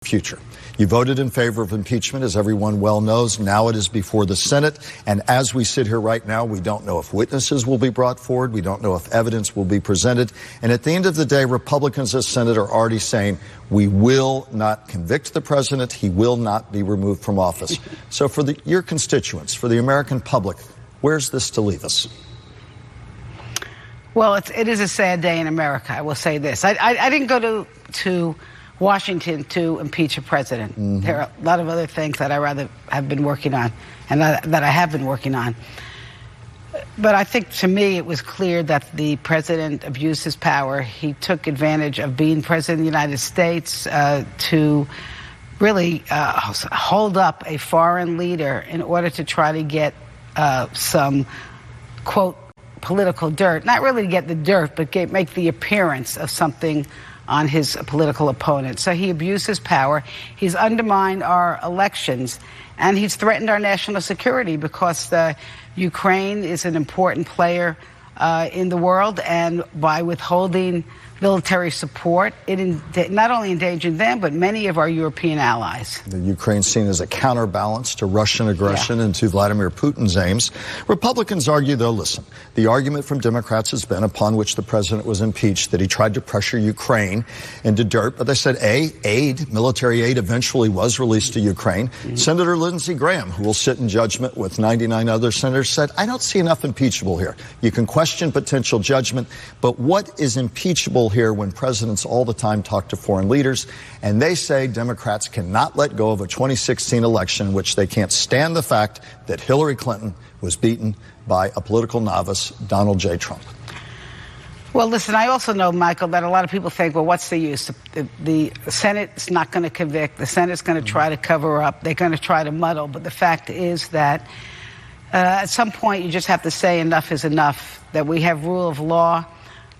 future. You voted in favor of impeachment, as everyone well knows. Now it is before the Senate. And as we sit here right now, we don't know if witnesses will be brought forward. We don't know if evidence will be presented. And at the end of the day, Republicans in the Senate are already saying, we will not convict the president. He will not be removed from office. So for your constituents, for the American public, where's this to leave us? Well, it is a sad day in America. I will say this. I didn't go to Washington to impeach a president. Mm-hmm. There are a lot of other things that I rather have been working on and that I have been working on. But I think to me it was clear that the president abused his power. He took advantage of being president of the United States to really hold up a foreign leader in order to try to get some, quote, political dirt. Not really to get the dirt, but make the appearance of something on his political opponent. So he abused his power. He's undermined our elections, and he's threatened our national security because Ukraine is an important player in the world, and by withholding military support, it not only endangered them, but many of our European allies. The Ukraine seen as a counterbalance to Russian aggression and to Vladimir Putin's aims. Republicans argue, though, listen, the argument from Democrats has been, upon which the president was impeached, that he tried to pressure Ukraine into dirt. But they said, military aid eventually was released to Ukraine. Mm-hmm. Senator Lindsey Graham, who will sit in judgment with 99 other senators, said, I don't see enough impeachable here. You can question potential judgment, but what is impeachable here when presidents all the time talk to foreign leaders? And they say Democrats cannot let go of a 2016 election in which they can't stand the fact that Hillary Clinton was beaten by a political novice, Donald J. Trump. Well, listen, I also know, Michael, that a lot of people think, well, what's the use? The Senate's not going to convict. The Senate's going to try to cover up. They're going to try to muddle. But the fact is that at some point you just have to say enough is enough, that we have rule of law.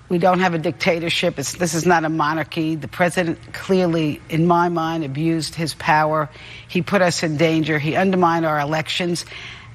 We don't have a dictatorship. This is not a monarchy. The president clearly, in my mind, abused his power. He put us in danger. He undermined our elections.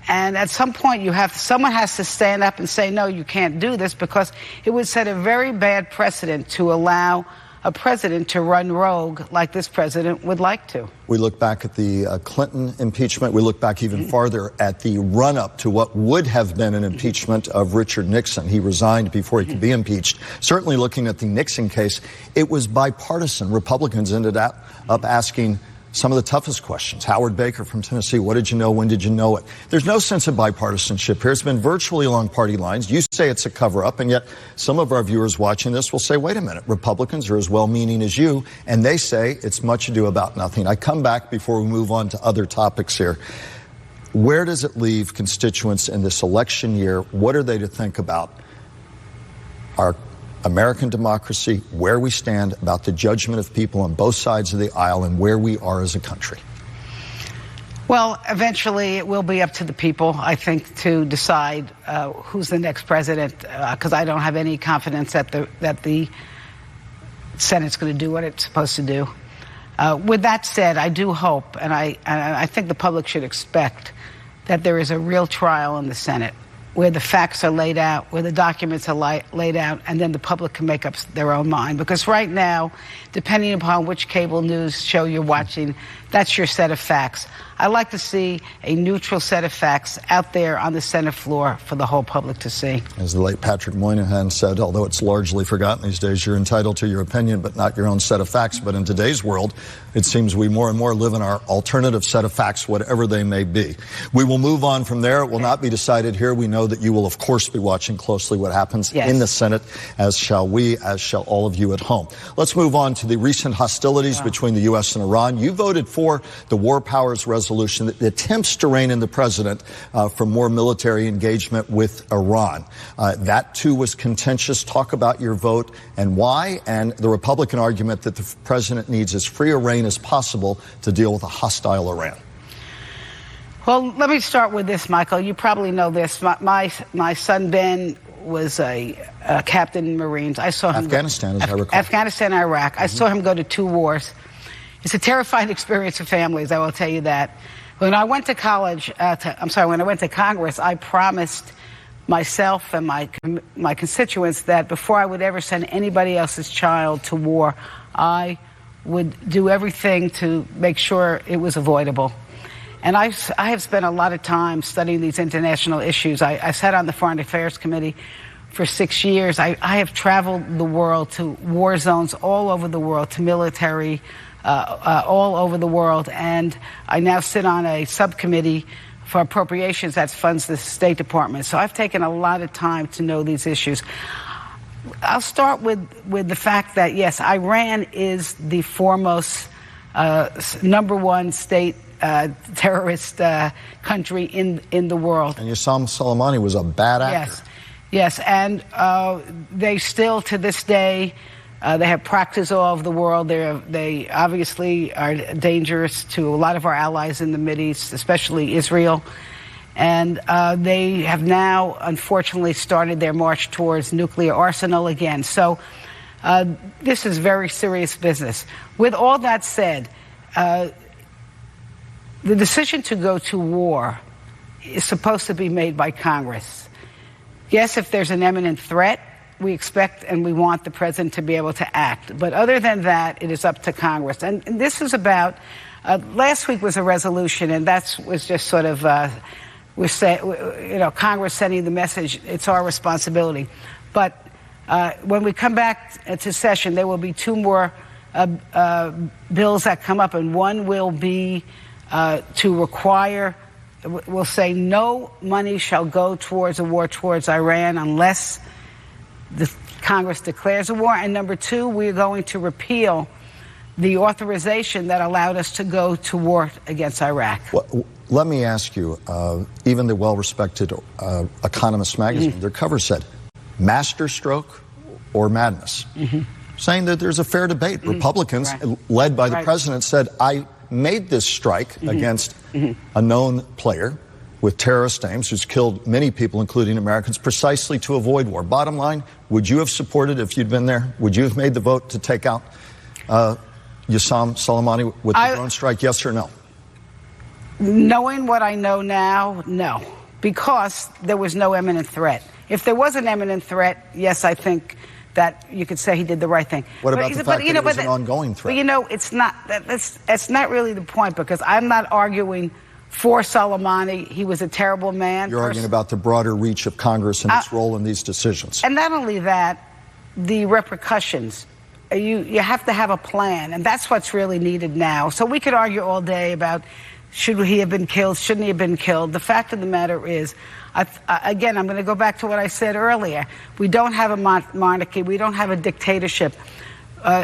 And at some point, someone has to stand up and say, no, you can't do this, because it would set a very bad precedent to allow a president to run rogue like this president would like to. We look back at the Clinton impeachment. We look back even farther at the run-up to what would have been an impeachment of Richard Nixon. He resigned before he could be impeached. Certainly looking at the Nixon case, it was bipartisan. Republicans ended up asking some of the toughest questions. Howard Baker from Tennessee, what did you know? When did you know it? There's no sense of bipartisanship here. It's been virtually along party lines. You say it's a cover-up, and yet some of our viewers watching this will say, wait a minute, Republicans are as well-meaning as you, and they say it's much ado about nothing. I come back before we move on to other topics here. Where does it leave constituents in this election year? What are they to think about our American democracy, where we stand, about the judgment of people on both sides of the aisle, and where we are as a country? Well, eventually it will be up to the people, I think, to decide who's the next president, because I don't have any confidence that the Senate's going to do what it's supposed to do. With that said, I do hope, and I think the public should expect, that there is a real trial in the Senate, where the facts are laid out, where the documents are laid out, and then the public can make up their own mind. Because right now, depending upon which cable news show you're watching, that's your set of facts. I like to see a neutral set of facts out there on the Senate floor for the whole public to see. As the late Patrick Moynihan said, although it's largely forgotten these days, you're entitled to your opinion, but not your own set of facts. But in today's world, it seems we more and more live in our alternative set of facts, whatever they may be. We will move on from there. It will not be decided here. We know that you will, of course, be watching closely what happens in the Senate, as shall we, as shall all of you at home. Let's move on to the recent hostilities between the U.S. and Iran. You voted for the War Powers Resolution that attempts to rein in the president for more military engagement with Iran. That, too, was contentious. Talk about your vote and why, and the Republican argument that the president needs as free a rein as possible to deal with a hostile Iran. Well, let me start with this, Michael. You probably know this. My son, Ben, was a captain in Marines. I saw him Afghanistan, as I recall. Afghanistan, Iraq. I saw him go to 2 wars. It's a terrifying experience for families, I will tell you that. When I went to college, when I went to Congress, I promised myself and my constituents that before I would ever send anybody else's child to war, I would do everything to make sure it was avoidable. And I have spent a lot of time studying these international issues. I sat on the Foreign Affairs Committee for 6 years. I have traveled the world to war zones all over the world, to military all over the world. And I now sit on a subcommittee for appropriations that funds the State Department. So I've taken a lot of time to know these issues. I'll start with the fact that, yes, Iran is the foremost number one state terrorist country in the world. And Qasem Soleimani was a bad actor. Yes, and they still, to this day, they have practice all over the world. They obviously are dangerous to a lot of our allies in the Mideast, especially Israel. And they have now, unfortunately, started their march towards nuclear arsenal again. So this is very serious business. With all that said, the decision to go to war is supposed to be made by Congress. Yes, if there's an imminent threat, we expect and we want the president to be able to act. But other than that, it is up to Congress. And this is about, last week was a resolution, and that was just sort of, Congress sending the message, it's our responsibility. But when we come back to session, there will be two more bills that come up, and one will be to require, we'll say no money shall go towards a war towards Iran unless the Congress declares a war. And number two, we're going to repeal the authorization that allowed us to go to war against Iraq. Well, let me ask you, even the well-respected Economist magazine, their cover said, masterstroke or madness, saying that there's a fair debate. Republicans, led by the president, said, I made this strike against a known player with terrorist aims who's killed many people, including Americans, precisely to avoid war. Bottom line, would you have supported, if you'd been there, would you have made the vote to take out Qasem Soleimani with the drone strike, yes or no? Knowing what I know now, no, because there was no imminent threat. If there was an imminent threat, yes, I think that you could say he did the right thing. What about the fact that it was an ongoing threat? But it's not. That's not really the point, because I'm not arguing for Soleimani. He was a terrible man. You're arguing about the broader reach of Congress and its role in these decisions. And not only that, the repercussions. You have to have a plan, and that's what's really needed now. So we could argue all day about should he have been killed, shouldn't he have been killed. The fact of the matter is, again, I'm going to go back to what I said earlier. We don't have a monarchy. We don't have a dictatorship.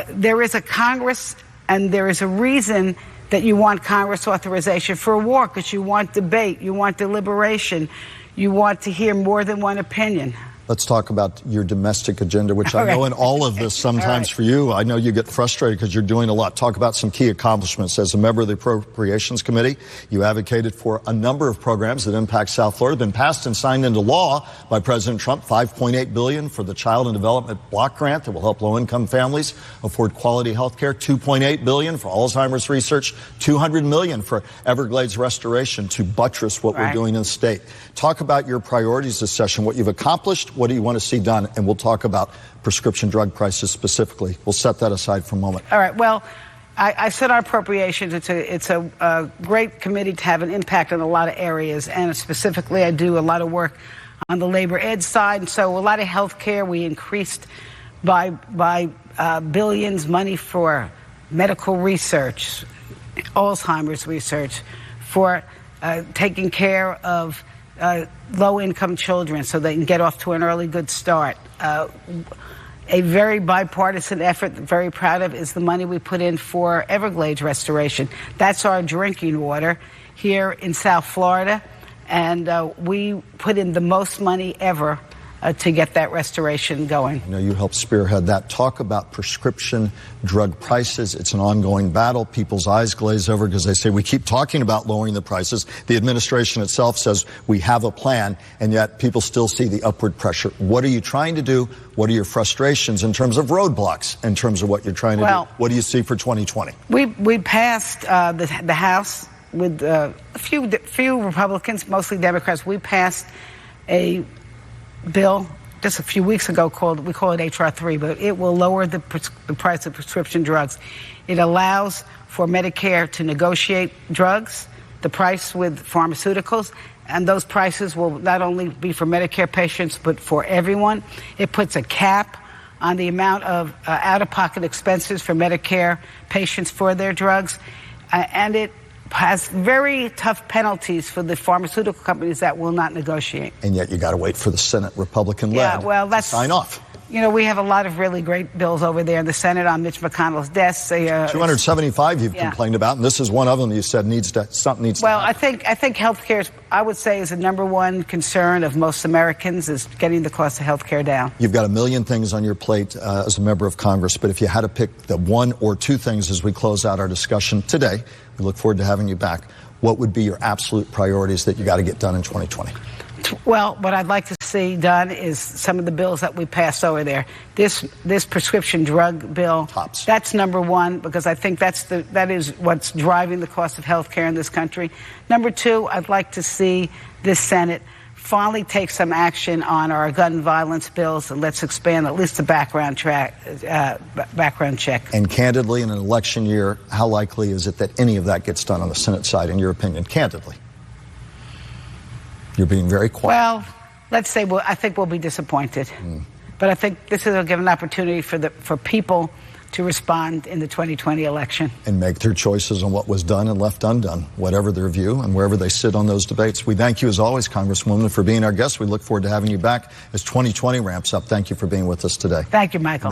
There is a Congress, and there is a reason that you want Congress authorization for a war, because you want debate, you want deliberation, you want to hear more than one opinion. Let's talk about your domestic agenda, which I know in all of this sometimes for you, I know you get frustrated because you're doing a lot. Talk about some key accomplishments. As a member of the Appropriations Committee, you advocated for a number of programs that impact South Florida, been passed and signed into law by President Trump. $5.8 billion for the Child and Development Block Grant that will help low-income families afford quality health care. $2.8 billion for Alzheimer's research. $200 million for Everglades restoration to buttress what we're doing in the state. Talk about your priorities this session, what you've accomplished, what do you want to see done, and we'll talk about prescription drug prices specifically. We'll set that aside for a moment. All right. Well, I said our appropriations. It's a great committee to have an impact in a lot of areas, and specifically I do a lot of work on the labor ed side, and so a lot of health care. We increased by billions money for medical research, Alzheimer's research, for taking care of low-income children so they can get off to an early good start. A very bipartisan effort, very proud of, is the money we put in for Everglades restoration. That's our drinking water here in South Florida, and we put in the most money ever to get that restoration going. I know you helped spearhead that. Talk about prescription drug prices. It's an ongoing battle. People's eyes glaze over because they say, we keep talking about lowering the prices. The administration itself says we have a plan, and yet people still see the upward pressure. What are you trying to do? What are your frustrations in terms of roadblocks, in terms of what you're trying to do? What do you see for 2020? We passed the House with a few Republicans, mostly Democrats. We passed a bill just a few weeks ago we call it H.R. 3, but it will lower the price of prescription drugs. It allows for Medicare to negotiate drugs, the price with pharmaceuticals, and those prices will not only be for Medicare patients, but for everyone. It puts a cap on the amount of out-of-pocket expenses for Medicare patients for their drugs, and it has very tough penalties for the pharmaceutical companies that will not negotiate. And yet you got to wait for the Senate Republican-led to sign off. You know, we have a lot of really great bills over there in the Senate on Mitch McConnell's desk. 275 you've complained about, and this is one of them you said something needs to happen. Well, I think health care, I would say, is the number one concern of most Americans, is getting the cost of health care down. You've got a million things on your plate as a member of Congress, but if you had to pick the one or two things as we close out our discussion today, we look forward to having you back. What would be your absolute priorities that you got to get done in 2020? Well, what I'd like to see done is some of the bills that we passed over there. This prescription drug bill, Tops. That's number one, because I think that is what's driving the cost of health care in this country. Number two, I'd like to see this Senate finally take some action on our gun violence bills, and let's expand at least the background check. And candidly, in an election year, how likely is it that any of that gets done on the Senate side, in your opinion? Candidly. You're being very quiet. Well, let's say I think we'll be disappointed. But I think this will give an opportunity for people to respond in the 2020 election. And make their choices on what was done and left undone, whatever their view and wherever they sit on those debates. We thank you, as always, Congresswoman, for being our guest. We look forward to having you back as 2020 ramps up. Thank you for being with us today. Thank you, Michael.